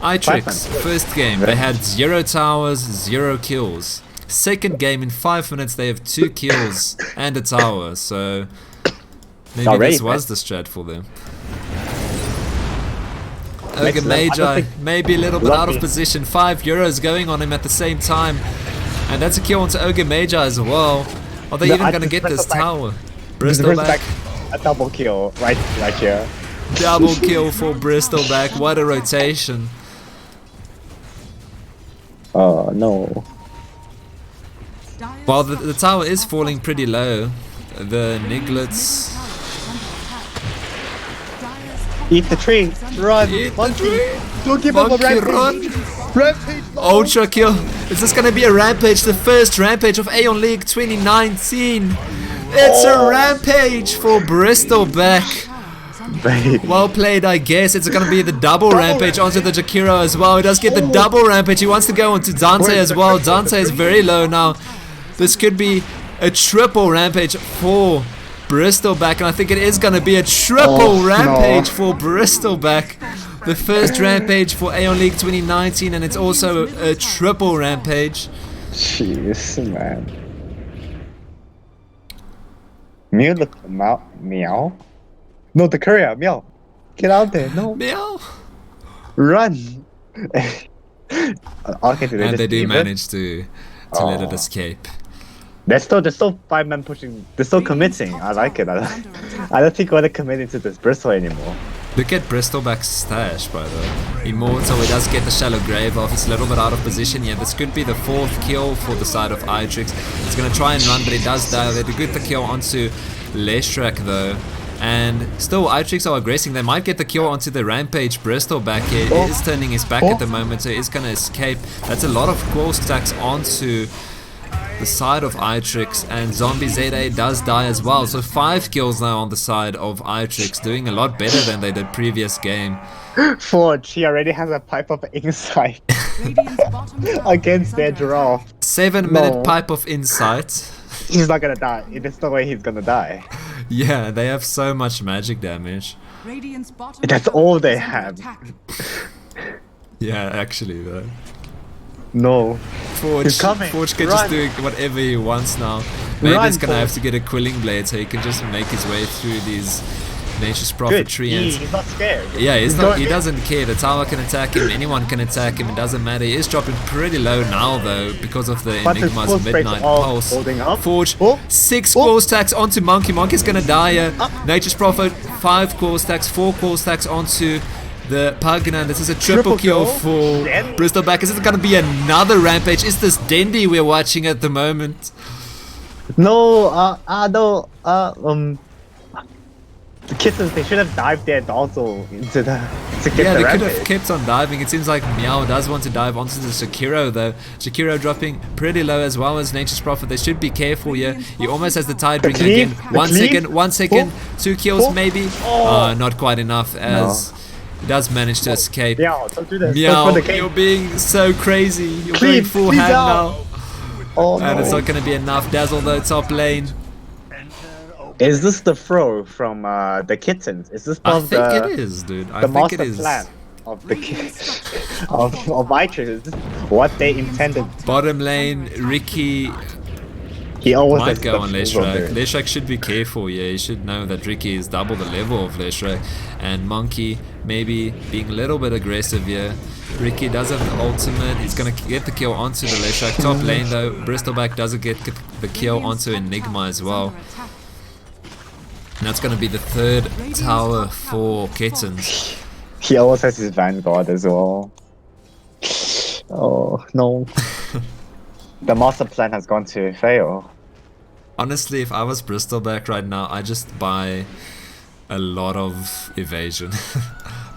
iTricks, first game, they had 0 towers, 0 kills. Second game, in 5 minutes, they have 2 kills and a tower, so maybe Already, this was man. the strat for them. Next Ogre level, I don't Magi, think- maybe a little bit out of Lucky. position, 5 euros going on him at the same time. And that's a kill onto Ogre Magi as well. Are they No, even I gonna just get pressed this the back. tower? The Bristol first back, a double kill right here. double kill for Bristol back, what a rotation. Oh no. Dire's While the tower is falling pretty low, the Niglets... Eat the tree. Run. Eat the Monkey. tree. Don't give up a Monkey rampage. run. Rampage. Ultra kill. Is this gonna be a rampage? The first rampage of AoN League 2019. It's a rampage for Bristol back. Babe. Well played, I guess. It's gonna be the double rampage onto the Jakiro as well. He does get the double rampage. He wants to go onto Dante as well. Dante is very low now. This could be a triple rampage for Bristol back, and I think it is gonna be a triple Oh, rampage no. for Bristol back. The first rampage for AoN League 2019, and it's also a triple rampage. Jeez, man. Meow. No, the courier. Meow. Get out there. No. Meow. Run. Okay, And they do manage to let it Oh. escape. They're still 5-man pushing. They're still committing. I like it. I don't think we're committing to this Bristol anymore. Look at Bristleback's stash, by the way. Immortal, he does get the shallow grave off. It's a little bit out of position. Yeah, this could be the 4th kill for the side of iTricks. He's going to try and run, but he does die. They do get the kill onto Leshrak, though. And still, iTricks are aggressing. They might get the kill onto the Rampage Bristleback. He is turning his back at the moment, so he's going to escape. That's a lot of core stacks onto the side of iTricks, and Zombie ZA does die as well. So 5 kills now on the side of iTricks, doing a lot better than they did previous game. Forge, he already has a pipe of insight Radiant's bottom tower against is their under giraffe. 7-minute No. pipe of insight. He's not gonna die. There's no way he's gonna die. Yeah, they have so much magic damage. attack. Radiant's bottom That's tower all they is under have. attack. Yeah, actually though. No. Forge, He's coming. Forge can Run. just do whatever he wants now. Maybe Run, he's gonna have Forge. to get a Quilling Blade so he can just make his way through these Nature's Prophet Good. treants. He's not scared. Yeah, He's not. going He in. doesn't care. The tower can attack him. Anyone can attack him. It doesn't matter. He is dropping pretty low now, though, because of the But his Enigma's full space Midnight all Pulse. holding up. Forge, Oh. 6 Oh. core stacks onto Monkey. Monkey's gonna die here. Nature's Prophet, 5 core stacks, 4 core stacks onto the Pagana. This is a triple kill for Dead. Bristleback. Is it going to be another rampage? Is this Dendi we're watching at the moment? No, no, the Kittens, they should have dived there also into the to get Yeah, the they could rampage. have kept on diving. It seems like Meow does want to dive onto the Shakiro though. Shakiro dropping pretty low as well as Nature's Prophet. They should be careful here. He almost has the tide bringer cleave, again. the 1 cleave. second, 1 second, 2 kills Oh. maybe. Oh. Not quite enough as he does manage to escape. Meow, don't do this. Meow, Don't put the you're cave. being so crazy. You're Cleave, going full cleave hand out. now. Oh And it's no. not going to be enough. Dazzle though, top lane. Is this the throw from the Kittens? Is this part I of think the, it is, dude. I the think it master is. plan of the of iTricks? Is this what they intended? Bottom lane, Ricky He always might has go the on fools on Leshrac. there. Leshrac should be careful, yeah. He should know that Ricky is double the level of Leshrac. And Monkey maybe being a little bit aggressive here. Ricky does have the ultimate. He's going to get the kill onto the Leshrac. Top lane though, Bristleback doesn't get the kill onto Enigma as well. And that's going to be the third tower for Kittens. He always has his Vanguard as well. Oh no. The master plan has gone to fail. Honestly, if I was Bristleback right now, I just buy a lot of evasion.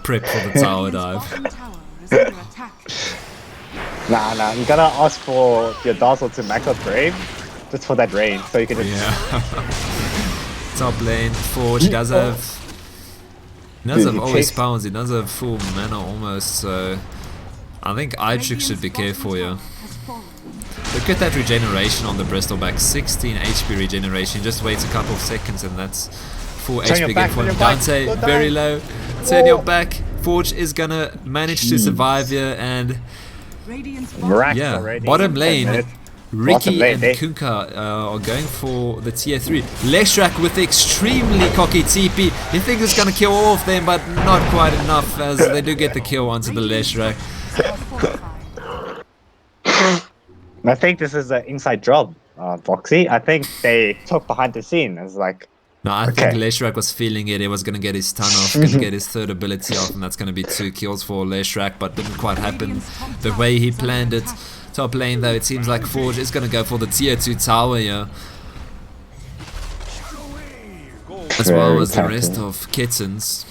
Prep for the tower dive. Nah, you gotta ask for your Dazzle to max out Brave just for that range, so you can just. Yeah. Top lane, Forge does have. He does have Dude, he always takes- spawns, he does have full mana almost, so I think iTricks should be careful here. Look at that regeneration on the Bristleback, 16 HP regeneration, he just waits a couple of seconds and that's full Turn your HP back, again for turn him. your back, Dante, go very down. low, turn your Whoa. back, Forge is gonna manage to survive here and Mirax yeah, already. bottom 10 lane, minutes. Ricky Bottom lane, and they- Kunkka are going for the tier 3. Leshrac with extremely cocky TP. He thinks it's going to kill all of them, but not quite enough as they do get the kill onto the Leshrac. I think this is an inside job, Foxy. I think they took behind the scene as like, No, I think Okay. Leshrac was feeling it. He was going to get his stun off, going to get his third ability off, and that's going to be 2 kills for Leshrac, but didn't quite happen the way he planned it. Top lane though, it seems like Forge is going to go for the tier 2 tower here. As well Very as the rest tempting. of Kittens.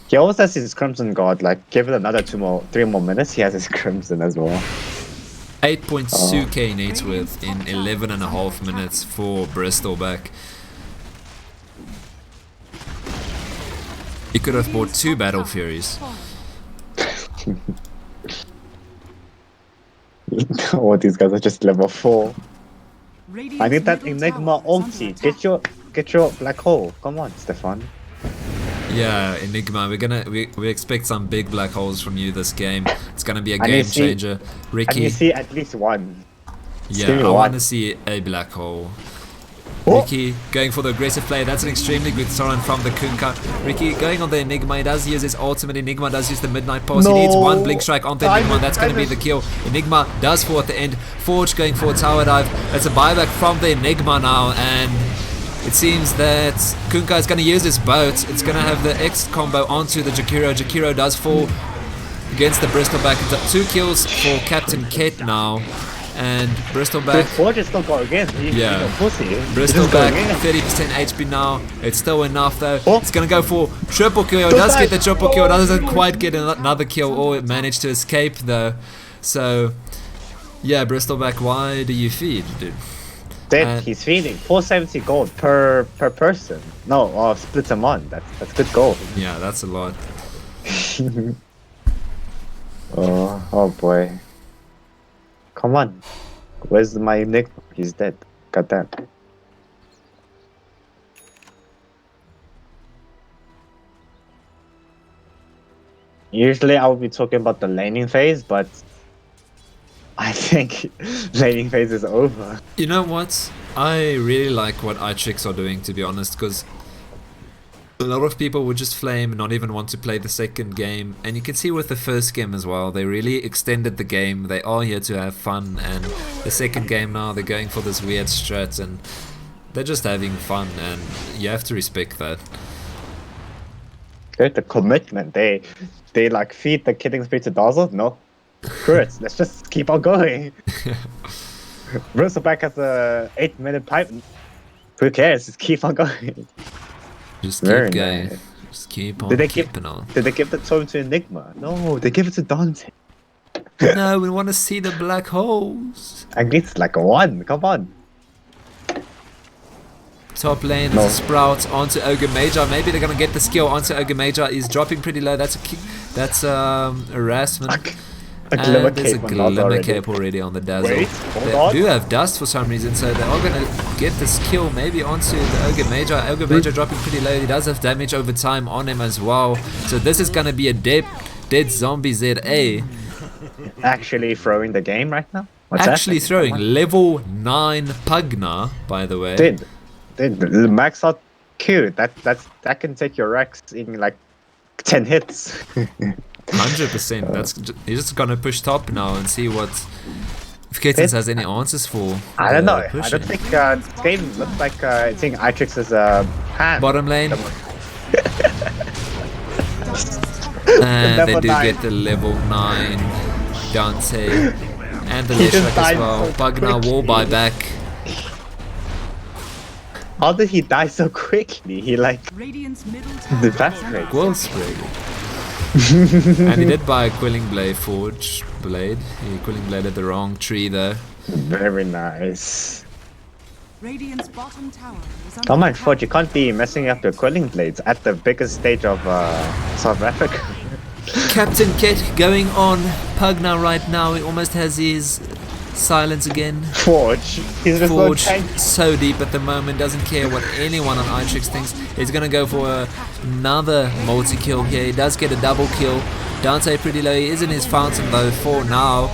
he always has his Crimson Guard. Like, give it another 3 more minutes, he has his Crimson as well. 8.2k net worth in 11.5 minutes for Bristleback. He could have bought 2 Battle Furies. All these guys are just level 4. I need that Enigma ulti. Get your black hole. Come on, Stefan. Yeah, Enigma, we expect some big black holes from you this game. It's gonna be a And you game see- changer. And you Ricky, see at least one. yeah, see I one. want to see a black hole. Oh. Ricky going for the aggressive play. That's an extremely good turn from the Kunkka. Ricky going on the Enigma. He does use his ultimate. Enigma does use the Midnight Pulse. He needs No. one Blink Strike on the Enigma. Diamond, That's going to be the diamond. kill. Enigma does fall at the end. Forge going for a tower dive. It's a buyback from the Enigma now. And it seems that Kunkka is going to use his boat. It's going to have the X combo onto the Jakiro. Jakiro does fall against the Bristleback. It's 2 kills for Captain Kate now. And Bristleback. Forge is still going again. He's Yeah. a pussy. He's Bristol just back, going in. 30% HP now. It's still enough though. Oh. It's gonna go for triple kill. Don't Does die. get the triple kill. Doesn't quite get another kill or manage to escape though. So yeah, Bristol back. Why do you feed, dude? Then he's feeding 470 gold per person. No, split them on. That's good gold. Yeah, that's a lot. Oh boy. Come on. Where's my Nick? He's dead. Got that. Usually I would be talking about the laning phase, but I think laning phase is over. You know what? I really like what iTricks are doing, to be honest, because a lot of people would just flame and not even want to play the second game. And you can see with the first game as well, they really extended the game. They are here to have fun. And the second game now, they're going for this weird strat and they're just having fun. And you have to respect that. The commitment. They like feed the Kittens to Dazzle. No, screw it. Let's just keep on going. Bristleback has a 8-minute pipe. Who cares? Just keep on going. Just keep Very going. nice. Just keep on Did they give? keeping on. Did they give the tome to Enigma? No, they give it to Dante. No, we want to see the black holes. At least like a 1. Come on. Top lane is No. a Sprout onto Ogre Major. Maybe they're gonna get the skill onto Ogre Major. He's dropping pretty low. That's a kick. That's harassment. A glimmer And there's a cape on Dazzle glimmer already. cape already on the Dazzle. Wait, hold They on. do have dust for some reason, so they are gonna get this kill maybe onto the Ogre Major. Ogre Major dropping pretty low. He does have damage over time on him as well. So this is gonna be a dead zombie ZA. Actually throwing the game right now. What's Actually happening? throwing level 9 Pugna, by the way. Did max out Q? That can take your Rex in like 10 hits. 100%. He's just gonna push top now and see what if Kittens has any answers for. I don't know. I pushing. don't think this game looks like I think iTricks is hand. Bottom lane, Dire's top and they level do 9. get the level 9 Dante and the He just Leshrac as died well. so Pugna quickly. wall buyback. How did he die so quickly? He like Radiant's middle tower. That's is great. under Quill attack. spray. And he did buy a Quilling Blade Forge blade. He Quilling Bladed the wrong tree though. very nice. Radiant's bottom tower is under Come on, attack. Forge, you can't be messing up your quilling blades at the biggest stage of South Africa. Captain Kit going on Pugna right now. He almost has his silence again. Forge, he's just no Forge tank. so deep at the moment, doesn't care what anyone on iTricks thinks. He's gonna go for another multi-kill here. He does get a double kill. Dante pretty low. He is in his fountain though for now.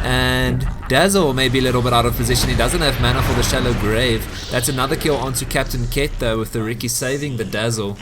And Dazzle may be a little bit out of position. He doesn't have mana for the shallow grave. That's another kill onto Captain Ket though, with the Ricky saving the Dazzle.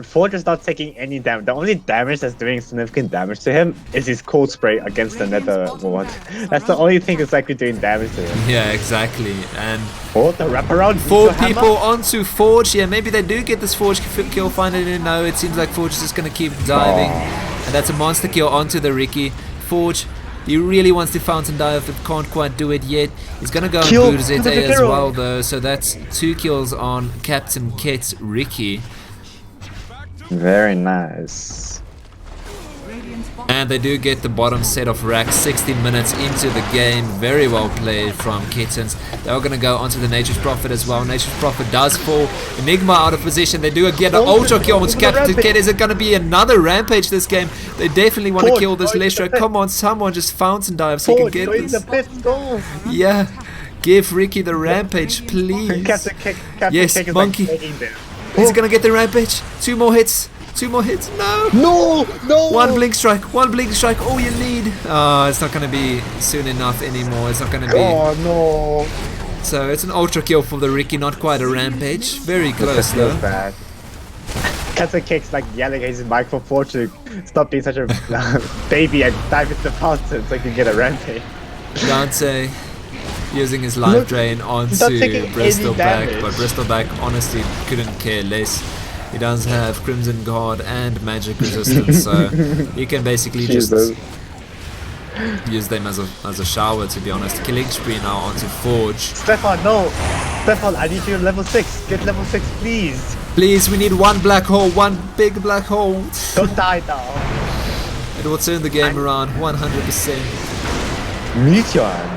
Forge is not taking any damage. The only damage that's doing significant damage to him is his cold spray against the nether ward. That's the only thing that's actually doing damage to him. Yeah, exactly. And Oh, the wraparound. 4 Hammer. people onto Forge. Yeah, maybe they do get this Forge kill finally. No, it seems like Forge is just going to keep diving. And that's a monster kill onto the Ricky. Forge, he really wants to fountain dive, but can't quite do it yet. He's going to go Kill and boot ZA the as hero. well, though. So that's 2 kills on Captain Ket's Ricky. Very nice. Radiant's bottom And they do get the bottom set of racks 60 minutes into the game. Very well played from Kittens. They are going to go onto the Nature's Prophet as well. Nature's Prophet does fall. Enigma out of position. They do get an ultra kill onto Captain Kit. Is it going to be another rampage this game? They definitely want to Forge, kill this go in the Leshrac. pit. Come on, someone just fountain dive so you Forge, can go get in the this. pit, go. Yeah. Give Ricky the rampage, please. Captain Yes, Kick is Monkey. like begging them. He's going to get the rampage. 2 more hits. 2 more hits. No. No! One blink strike, all you need. Oh, it's not going to be soon enough anymore. It's not going to be. Oh no! So it's an ultra kill for the Ricky, not quite a rampage. Very close That feels though. bad. Captain Kick's like yelling at his mic for Forge to stop being such a baby and dive into the fountain so he can get a rampage. Dante using his life Look, drain he's not onto taking any Bristleback, damage. but Bristleback honestly couldn't care less. He does have Crimson Guard and magic resistance, so he can basically just Jesus. use them as a shower, to be honest. Killing spree now onto Forge. Stefan, no! Stefan, I need you level 6. Get level 6, please. Please, we need one black hole, one big black hole. Don't die now. It will turn the game around 100%. Meteor Hammer.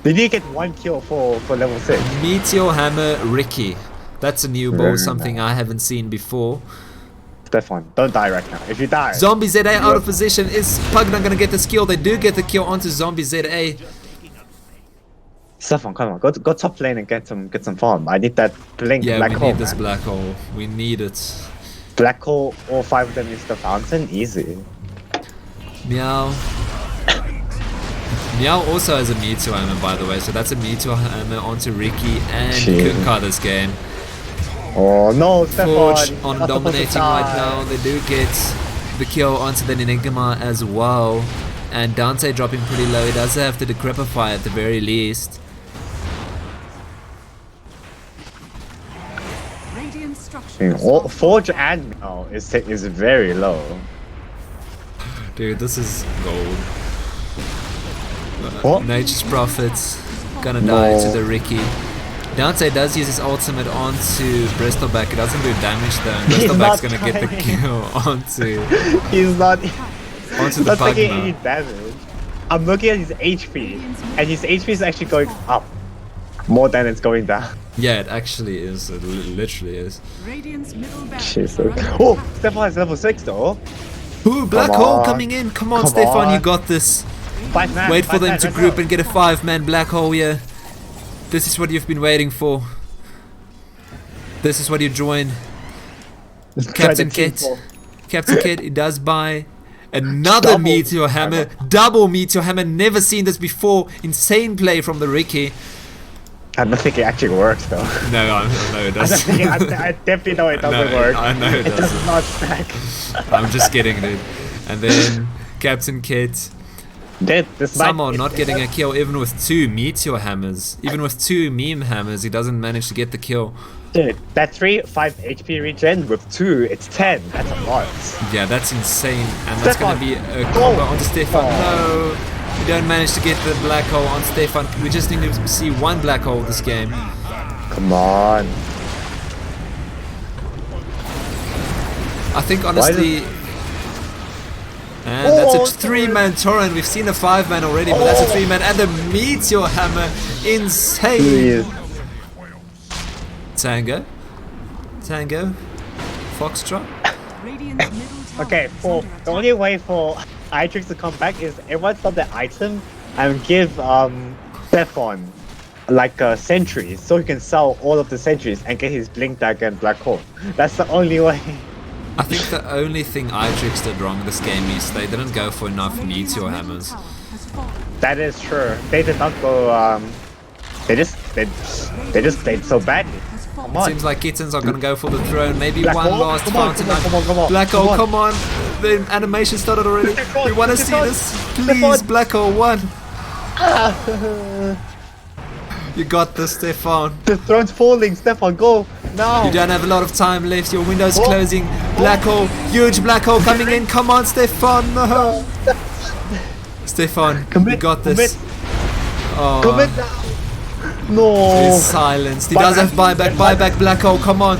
Did you get 1 kill for level 6? Meteor Hammer Ricky. That's a new bull, Very something I haven't seen before. Stefan, don't die right now. If you die, Zombie ZA out of position. Is Pugna gonna get the skill? They do get the kill onto Zombie ZA. Stefan, come on, go top lane and get some farm. I need that blink Yeah, black we hole. need this man. black hole. We need it. Black hole, all 5 of them is the fountain, easy. Meow. Meow also has a Meteor Hammer, by the way, so that's a Meteor Hammer onto Ricky and Shit. Kuka this game. Oh no, Stefan! Forge you're on not supposed to dominating right die. now. They do get the kill onto the Enigma as well. And Dante dropping pretty low. He does have to decrepify at the very least. Radiant structures Forge and now is very low. Dude, this is gold. What? Nature's Prophets gonna die to the Ricky. Dante does use his ultimate onto Bristleback. It doesn't do damage though. Bristleback's gonna get the kill onto He's not. onto the Not taking any Pugma. damage. I'm looking at his HP, and his HP is actually going up more than it's going down. Yeah, it actually is. It literally is. Radiant's middle barracks Jesus. are under Oh, attack. Stefan is level 6 though. Ooh, Black Come Hole on. coming in. Come on, Come Stefan, you on. got this. 5 man. Wait for 5 them man, to right group now. and get a 5-man Black Hole here. This is what you've been waiting for. This is what you join. Captain Kit. Captain Kit, it does buy another Double Meteor Hammer. Double Meteor Hammer. Never seen this before. Insane play from the Ricky. I don't think it actually works though. No, no, it I, don't think doesn't. I definitely know it doesn't No, work. I know it does doesn't. not stack. I'm just kidding, dude. And then Captain Kit. This Somehow not getting a kill even with 2 Meteor Hammers. Even with 2 Meme Hammers, he doesn't manage to get the kill. Dude, that 5 HP regen with 2, it's 10. That's a lot. Yeah, that's insane. And that's Stefan. gonna be a combo Oh. onto Stefan. Oh. No, we don't manage to get the Black Hole on Stefan. We just need to see 1 Black Hole this game. Come on. I think honestly. And Oh, that's a 3-man torrent. We've seen a 5-man already, but that's a 3-man. And the Meteor Hammer. Insane. Please. Tango. Tango. Foxtrot. Radiant's middle tower Okay, is for under the attack. only way for iTricks to come back is everyone stop their item and give Stefan like sentries so he can sell all of the sentries and get his blink dagger and black hole. That's the only way. I think the only thing iTricks did wrong this game is they didn't go for enough Radiant's Meteor middle Hammers. tower has fallen. That is true. They did not go they just played so badly. Has fallen. Come on. Seems like Kittens are gonna go for the throne. Maybe Black one hole? last Come on, fountain. come on, come on, come on. Black Come hole, on. come on. The animation started already. Stefan, We want to see Stefan, this. Please, Stefan. Black hole 1. You got this, Stefan. The throne's falling, Stefan, go now. You don't have a lot of time left. Your window's Oh. closing. Black hole, huge black hole coming in. Come on, Stefan. No. Stefan, you Commit, got this. commit. Oh, Commit now. No. he's silenced. He Bye does back. have buyback. Buyback, black hole. Come on.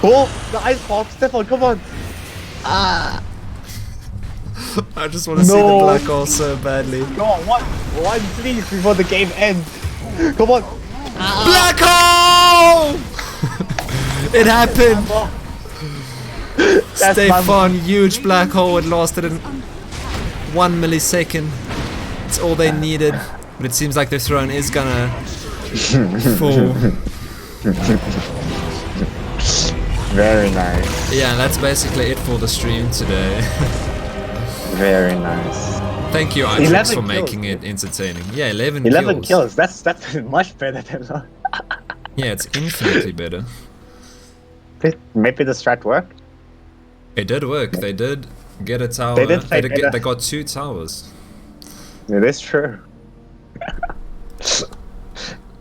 Oh, the ice pop, Stefan, come on. I just want to see the No. black hole so badly. Go on, one please before the game ends. Come on. Black hole! It happened. That's my Stefan, huge black hole. It lasted in 1 millisecond. It's all they needed. But it seems like the throne is gonna fall. Very nice. Yeah, that's basically it for the stream today. Very nice. Thank you, 11 iTricks, for kills, making it entertaining. Yeah, 11, 11 kills. That's much better than Yeah, it's infinitely better. maybe the strat worked. It did work. They did get a tower. They did play better. They got 2 towers. It is true.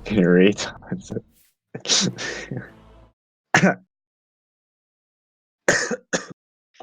You retards.